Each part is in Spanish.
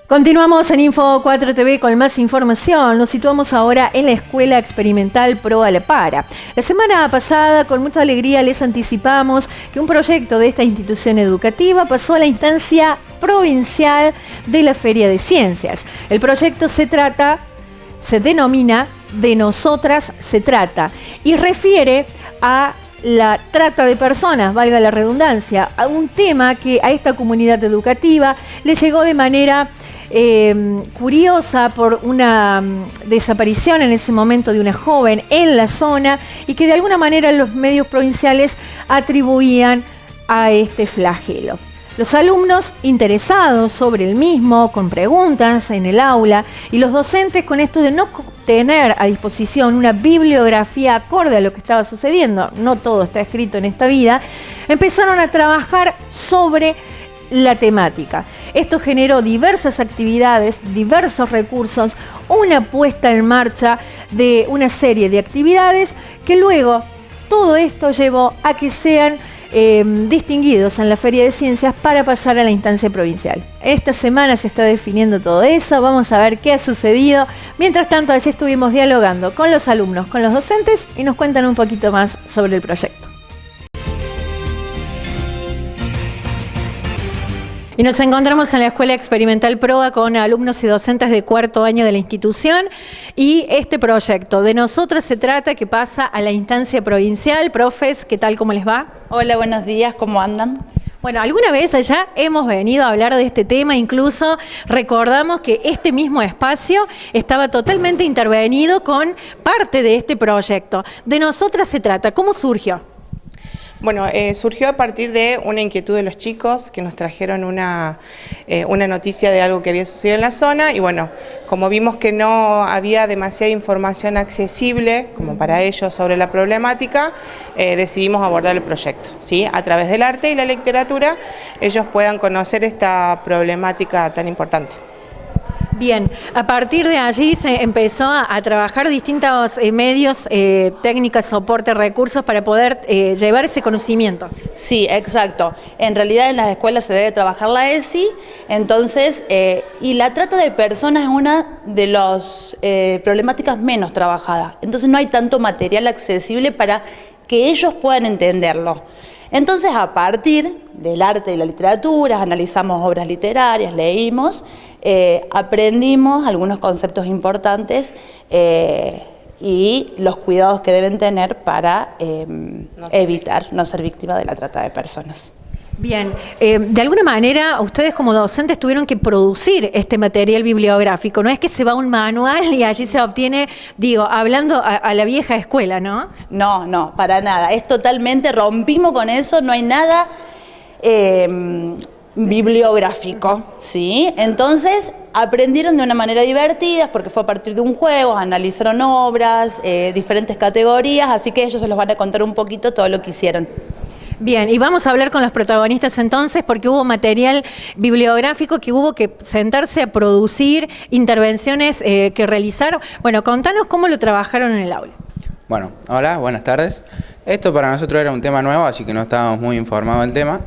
Continuamos en Info 4 TV con más información. Nos situamos ahora en la Escuela Experimental Pro Alpara. La semana pasada, con mucha alegría, les anticipamos que un proyecto de esta institución educativa pasó a la instancia provincial de la Feria de Ciencias. El proyecto se denomina De Nosotras se Trata y refiere a la trata de personas, valga la redundancia, a un tema que a esta comunidad educativa le llegó de manera curiosa por una desaparición en ese momento de una joven en la zona y que de alguna manera los medios provinciales atribuían a este flagelo. Los alumnos interesados sobre el mismo, con preguntas en el aula, y los docentes con esto de no tener a disposición una bibliografía acorde a lo que estaba sucediendo, no todo está escrito en esta vida, empezaron a trabajar sobre la temática. Esto generó diversas actividades, diversos recursos, una puesta en marcha de una serie de actividades que luego todo esto llevó a que sean distinguidos en la Feria de Ciencias para pasar a la instancia provincial. Esta semana se está definiendo todo eso, vamos a ver qué ha sucedido. Mientras tanto, allí estuvimos dialogando con los alumnos, con los docentes y nos cuentan un poquito más sobre el proyecto. Y nos encontramos en la Escuela Experimental PROA con alumnos y docentes de cuarto año de la institución y este proyecto De Nosotras se Trata, que pasa a la instancia provincial. Profes, ¿qué tal? ¿Cómo les va? Hola, buenos días, ¿cómo andan? Bueno, alguna vez allá hemos venido a hablar de este tema, incluso recordamos que este mismo espacio estaba totalmente intervenido con parte de este proyecto. De Nosotras se Trata, ¿cómo surgió? Bueno, surgió a partir de una inquietud de los chicos que nos trajeron una noticia de algo que había sucedido en la zona y bueno, como vimos que no había demasiada información accesible como para ellos sobre la problemática, decidimos abordar el proyecto, ¿sí? A través del arte y la literatura ellos puedan conocer esta problemática tan importante. Bien, a partir de allí se empezó a trabajar distintos medios, técnicas, soporte, recursos para poder llevar ese conocimiento. Sí, exacto. En realidad en las escuelas se debe trabajar la ESI, entonces, y la trata de personas es una de las problemáticas menos trabajadas. Entonces no hay tanto material accesible para que ellos puedan entenderlo. Entonces, a partir del arte y la literatura, analizamos obras literarias, leímos, aprendimos algunos conceptos importantes y los cuidados que deben tener para evitar no ser víctima de la trata de personas. Bien, de alguna manera ustedes como docentes tuvieron que producir este material bibliográfico, no es que se va a un manual y allí se obtiene, digo, hablando a la vieja escuela, ¿no? No, no, para nada, es totalmente, rompimos con eso, no hay nada bibliográfico, ¿sí? Entonces aprendieron de una manera divertida porque fue a partir de un juego, analizaron obras, diferentes categorías, así que ellos se los van a contar un poquito todo lo que hicieron. Bien, y vamos a hablar con los protagonistas entonces porque hubo material bibliográfico que hubo que sentarse a producir, intervenciones que realizaron. Bueno, contanos cómo lo trabajaron en el aula. Bueno, hola, buenas tardes. Esto para nosotros era un tema nuevo, así que no estábamos muy informados del tema,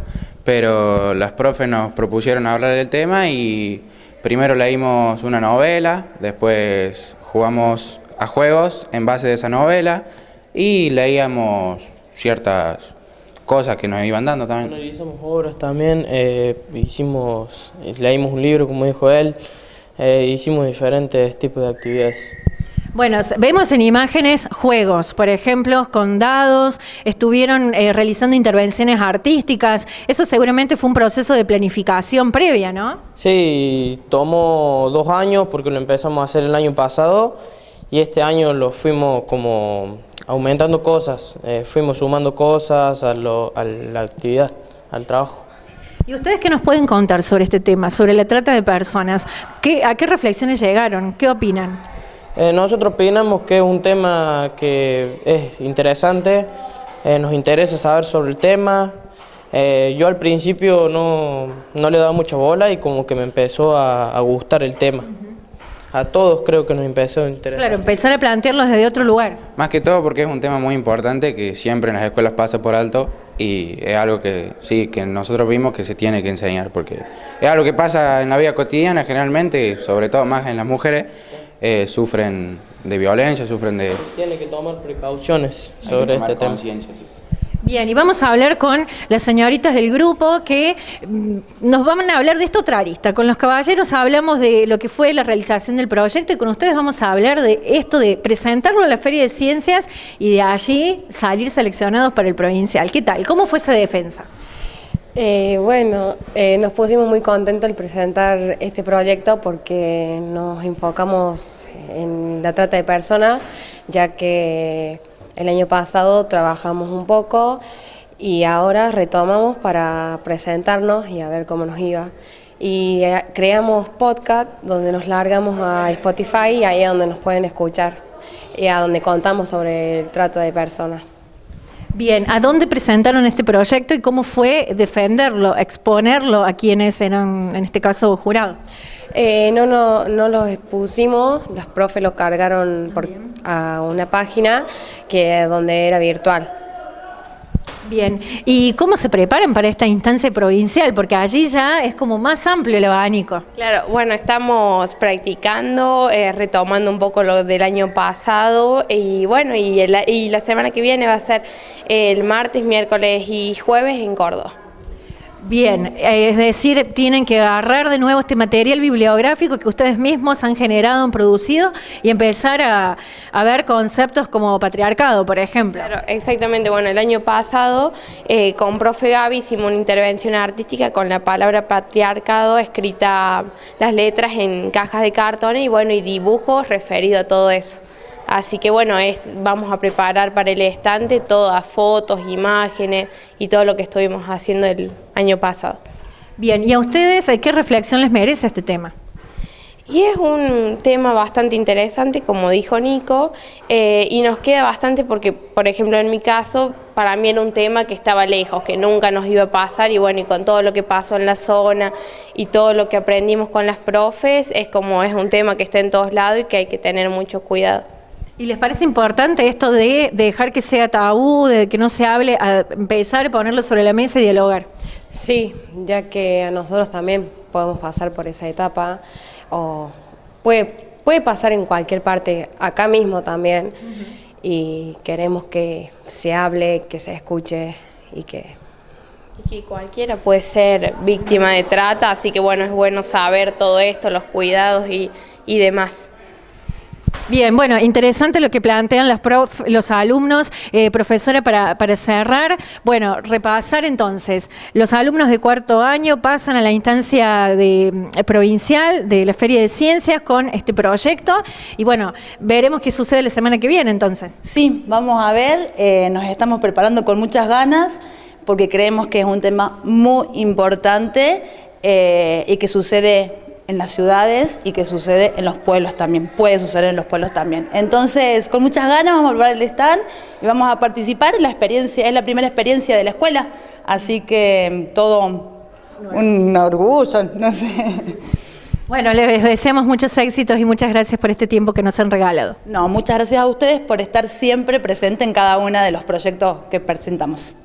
pero las profes nos propusieron hablar del tema y primero leímos una novela, después jugamos a juegos en base de esa novela y leíamos ciertas cosas que nos iban dando también. Analizamos obras también, leímos un libro, como dijo él, hicimos diferentes tipos de actividades. Bueno, vemos en imágenes juegos, por ejemplo, con dados, estuvieron realizando intervenciones artísticas, eso seguramente fue un proceso de planificación previa, ¿no? Sí, tomó 2 años porque lo empezamos a hacer el año pasado y este año lo fuimos como aumentando cosas, fuimos sumando cosas a la actividad, al trabajo. ¿Y ustedes qué nos pueden contar sobre este tema, sobre la trata de personas? ¿A qué reflexiones llegaron? ¿Qué opinan? Nosotros opinamos que es un tema que es interesante, nos interesa saber sobre el tema. Yo al principio no le daba mucha bola y como que me empezó a gustar el tema. A todos creo que nos empezó a interesar. Claro, empezar a plantearlos desde otro lugar. Más que todo porque es un tema muy importante que siempre en las escuelas pasa por alto y es algo que sí, que nosotros vimos que se tiene que enseñar, porque es algo que pasa en la vida cotidiana generalmente, sobre todo más en las mujeres, sufren de violencia, sufren de... Tiene que tomar precauciones sobre este tema. Bien, y vamos a hablar con las señoritas del grupo que nos van a hablar de esta otra arista. Con los caballeros hablamos de lo que fue la realización del proyecto y con ustedes vamos a hablar de esto de presentarlo a la Feria de Ciencias y de allí salir seleccionados para el provincial. ¿Qué tal? ¿Cómo fue esa defensa? Nos pusimos muy contentos al presentar este proyecto porque nos enfocamos en la trata de personas, ya que el año pasado trabajamos un poco y ahora retomamos para presentarnos y a ver cómo nos iba. Y creamos podcast donde nos largamos a Spotify y ahí es donde nos pueden escuchar y a donde contamos sobre el trato de personas. Bien, ¿a dónde presentaron este proyecto y cómo fue defenderlo, exponerlo a quienes eran, en este caso, jurados? No los expusimos, los profes lo cargaron a una página donde era virtual. Bien, ¿y cómo se preparan para esta instancia provincial? Porque allí ya es como más amplio el abanico. Claro, bueno, estamos practicando, retomando un poco lo del año pasado y bueno, y la semana que viene va a ser el martes, miércoles y jueves en Córdoba. Bien, es decir, tienen que agarrar de nuevo este material bibliográfico que ustedes mismos han generado, han producido y empezar a ver conceptos como patriarcado, por ejemplo. Claro, exactamente. Bueno, el año pasado con profe Gaby hicimos una intervención artística con la palabra patriarcado escrita las letras en cajas de cartón y bueno, y dibujos referidos a todo eso. Así que bueno, vamos a preparar para el estante todas fotos, imágenes y todo lo que estuvimos haciendo el año pasado. Bien, ¿y a ustedes qué reflexión les merece este tema? Y es un tema bastante interesante, como dijo Nico, y nos queda bastante porque, por ejemplo, en mi caso, para mí era un tema que estaba lejos, que nunca nos iba a pasar y bueno, y con todo lo que pasó en la zona y todo lo que aprendimos con las profes, es un tema que está en todos lados y que hay que tener mucho cuidado. ¿Y les parece importante esto de dejar que sea tabú, de que no se hable, a empezar a ponerlo sobre la mesa y dialogar? Sí, ya que a nosotros también podemos pasar por esa etapa, o puede pasar en cualquier parte, acá mismo también, y queremos que se hable, que se escuche y que cualquiera puede ser víctima de trata, así que bueno, es bueno saber todo esto, los cuidados y demás. Bien, bueno, interesante lo que plantean los alumnos. Profesora, para cerrar, bueno, repasar entonces, los alumnos de cuarto año pasan a la instancia provincial de la Feria de Ciencias con este proyecto y bueno, veremos qué sucede la semana que viene entonces. Sí, vamos a ver, nos estamos preparando con muchas ganas porque creemos que es un tema muy importante y que sucede en las ciudades y que sucede en los pueblos también, puede suceder en los pueblos también. Entonces, con muchas ganas vamos a volver al stand y vamos a participar. La experiencia es la primera experiencia de la escuela, así que todo un orgullo, no sé. Bueno, les deseamos muchos éxitos y muchas gracias por este tiempo que nos han regalado. No, muchas gracias a ustedes por estar siempre presente en cada uno de los proyectos que presentamos.